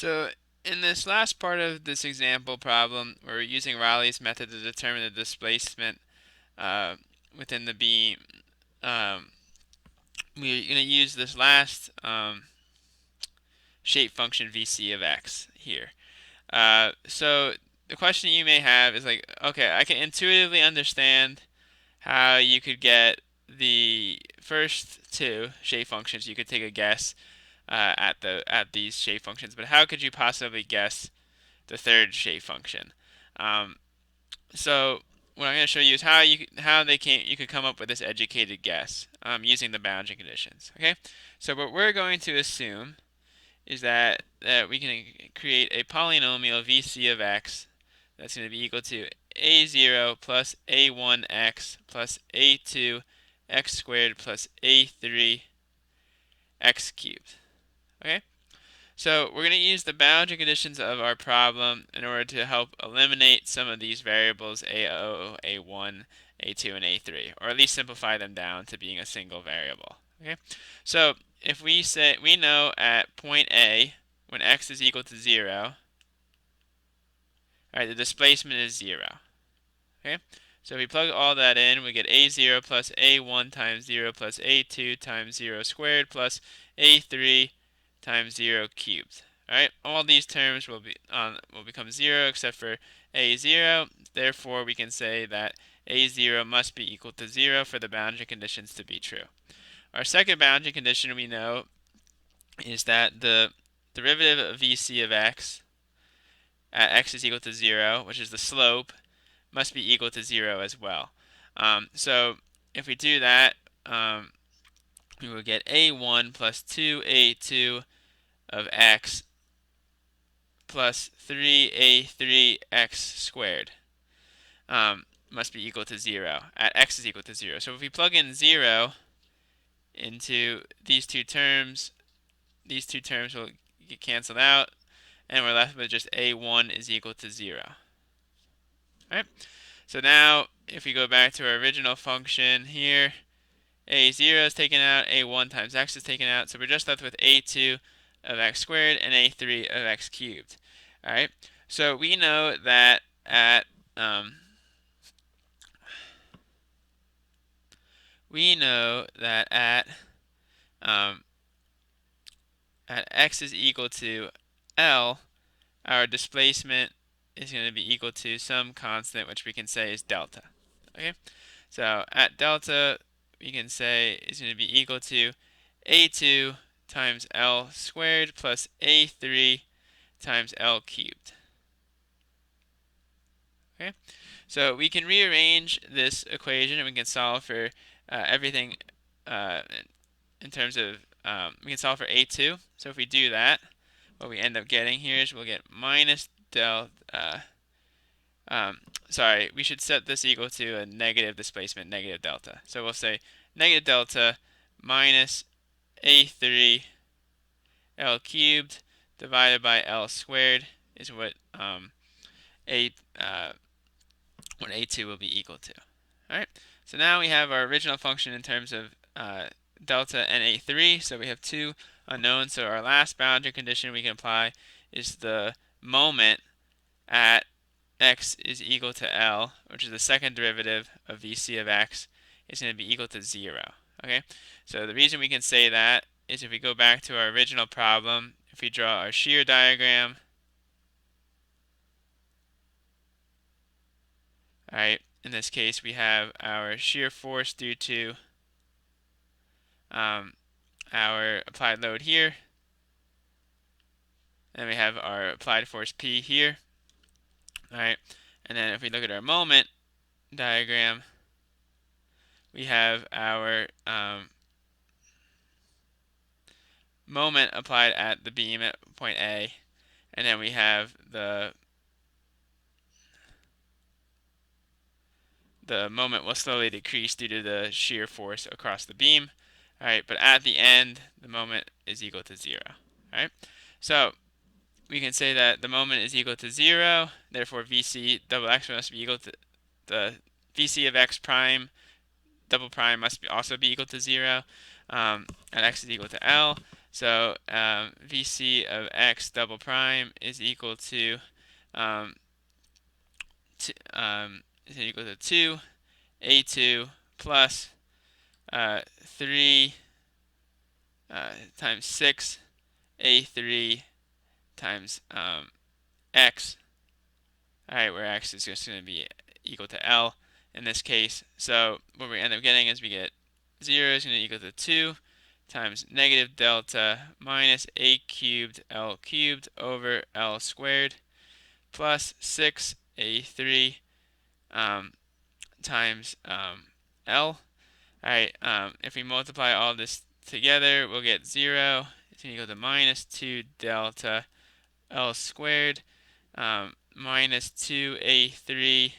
So in this last part of this example problem, we're using Raleigh's method to determine the displacement uh, within the beam. Um, we're going to use this last shape function VC of x here. So the question you may have is like, okay, I can intuitively understand how you could get the first two shape functions. You could take a guess at these shape functions, but how could you possibly guess the third shape function? Um, so what I'm going to show you is you could come up with this educated guess using the boundary conditions. Okay, so what we're going to assume is that we can create a polynomial VC of x that's going to be equal to a0 plus a1x plus a2 x squared plus a3 x cubed. Okay, so we're going to use the boundary conditions of our problem in order to help eliminate some of these variables a0, a1, a2, and a3, or at least simplify them down to being a single variable. Okay, so if we say we know at point A when x is equal to 0, all right, the displacement is 0. Okay, so if we plug all that in, we get a0 plus a1 times 0 plus a2 times 0 squared plus a3 times 0 cubed. All right, all these terms will become 0 except for a0. Therefore, we can say that a0 must be equal to 0 for the boundary conditions to be true. Our second boundary condition we know is that the derivative of VC of x at x is equal to 0, which is the slope, must be equal to 0 as well. So if we do that, we will get a1 plus 2a2 of x plus 3a3x squared must be equal to 0 at x is equal to 0. So if we plug in 0 into these two terms will get canceled out, and we're left with just a1 is equal to 0. All right. So now, if we go back to our original function here, a0 is taken out, a1 times x is taken out, so we're just left with a2 of x squared and a3 of x cubed. All right. So we know that at at x is equal to L, our displacement is going to be equal to some constant which we can say is delta. Okay, so at delta we can say is going to be equal to a2 times L squared plus a3 times L cubed. Okay, so we can rearrange this equation and we can solve for everything in terms of we can solve for a2. So if we do that, what we end up getting here is we'll get minus delta. Sorry, we should set this equal to a negative displacement, negative delta. So we'll say negative delta minus a3 L cubed divided by L squared is what what a2 will be equal to. All right. So now we have our original function in terms of delta and a3. So we have two unknowns. So our last boundary condition we can apply is the moment at x is equal to L, which is the second derivative of VC of x, is going to be equal to 0. Okay, so the reason we can say that is if we go back to our original problem, if we draw our shear diagram, all right, in this case we have our shear force due to our applied load here, and we have our applied force P here. All right, and then if we look at our moment diagram, we have our moment applied at the beam at point A, and then we have the moment will slowly decrease due to the shear force across the beam. All right, but at the end, the moment is equal to 0. All right, so we can say that the moment is equal to 0. Therefore, VC double x must be equal to the VC of x prime double prime must also be equal to 0 at x is equal to L. So VC of x double prime is equal to um, is equal to 2 A2 plus 3 times 6 A3 times x. Alright, where x is just going to be equal to L in this case. So what we end up getting is we get 0 is going to equal to 2 times negative delta minus a cubed L cubed over L squared plus 6a3 times L. Alright, if we multiply all this together, we'll get 0. It's going to equal to minus 2 delta L squared minus 2a3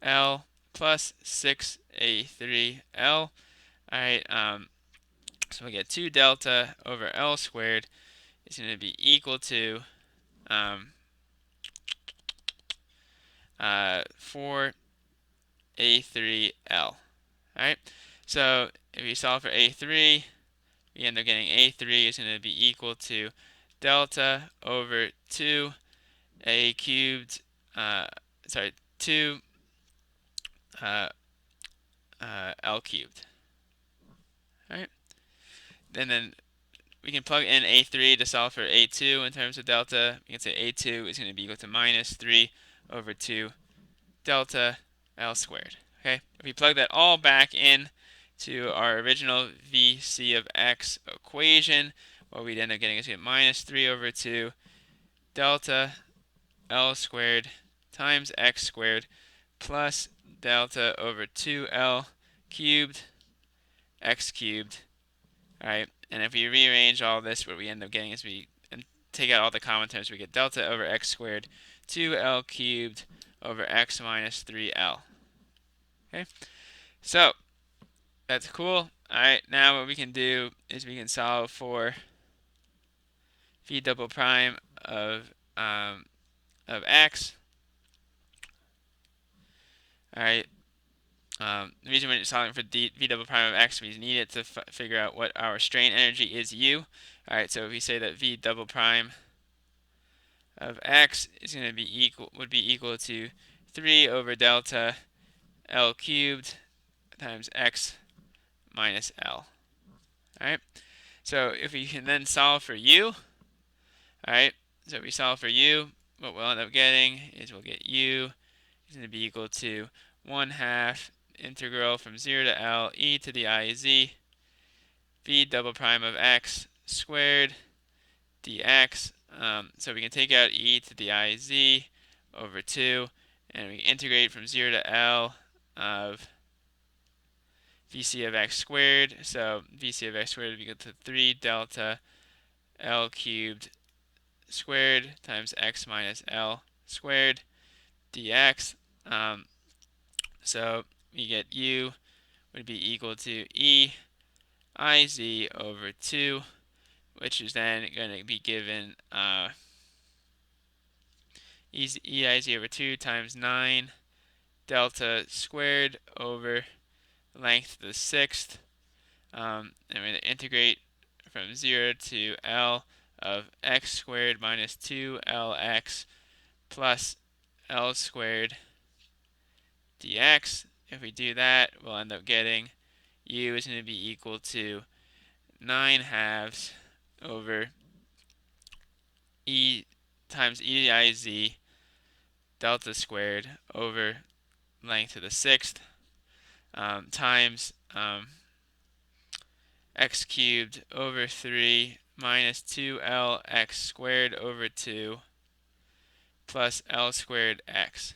L plus 6a3 L. Alright, so we get 2 delta over L squared is going to be equal to 4a3L. Alright, so if you solve for a3, we end up getting a3 is going to be equal to delta over 2 a cubed, 2 L cubed. Alright, and then we can plug in a3 to solve for a2 in terms of delta. We can say a2 is going to be equal to minus 3 over 2 delta L squared. Okay, if we plug that all back in to our original VC of x equation, what we'd end up getting is minus 3 over 2 delta L squared times x squared plus delta over 2L cubed x cubed. Alright, and if we rearrange all this, what we end up getting is we take out all the common terms, we get delta over x squared 2L cubed over x minus 3L. Okay, so that's cool. Alright, now what we can do is we can solve for v double prime of x. Alright, the reason we're solving for v double prime of x, we need it to figure out what our strain energy is u. Alright, so if we say that v double prime of x is going to be would be equal to 3 over delta L cubed times x minus L. Alright, so if we can then solve for u, alright, so if we solve for u, what we'll end up getting is we'll get u is going to be equal to 1/2 integral from 0 to L e to the I z v double prime of x squared dx. So we can take out e to the I z over 2, and we integrate from 0 to L of VC of x squared. So VC of x squared would be equal to 3 delta L cubed squared times x minus L squared dx. So we get u would be equal to e I z over 2, which is then going to be given e I z over 2 times 9 delta squared over length to the 6th. And we're going to integrate from 0 to L of x squared minus 2lx plus L squared dx. If we do that, we'll end up getting u is going to be equal to 9/2 over e times e to the I z delta squared over length to the 6th times x cubed over 3 minus 2lx squared over 2 plus L squared x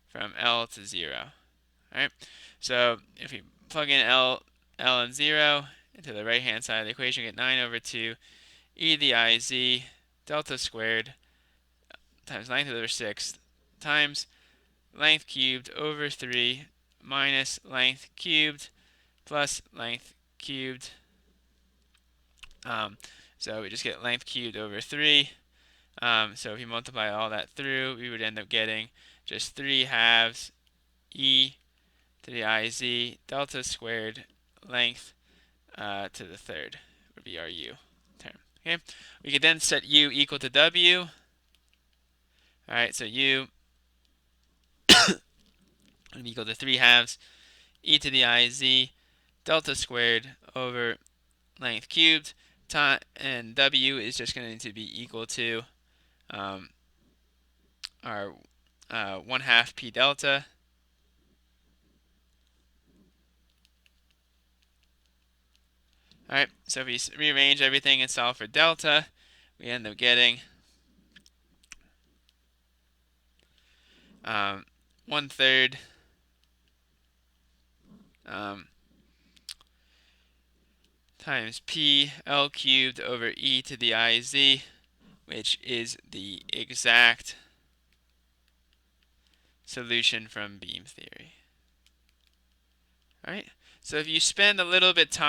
from L to 0. Alright, so if we plug in L and 0 into the right hand side of the equation, we get 9 over 2 e to the I z delta squared times length over 6 times length cubed over 3 minus length cubed plus length cubed. So we just get length cubed over 3. So if you multiply all that through, we would end up getting just 3/2 e to the I z delta squared length to the 3rd That'll be our u term. Okay, we could then set u equal to w. All right, so u would be equal to 3/2 e to the I z delta squared over length cubed, and w is just going to be equal to our 1/2 p delta. All right, so if we rearrange everything and solve for delta, we end up getting 1/3 times p L cubed over e to the I z, which is the exact solution from beam theory. All right. So if you spend a little bit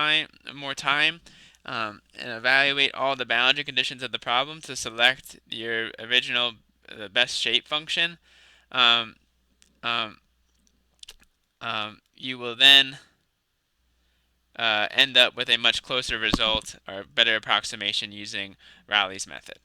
more time, and evaluate all the boundary conditions of the problem to select your original best shape function, you will then end up with a much closer result or better approximation using Rayleigh's method.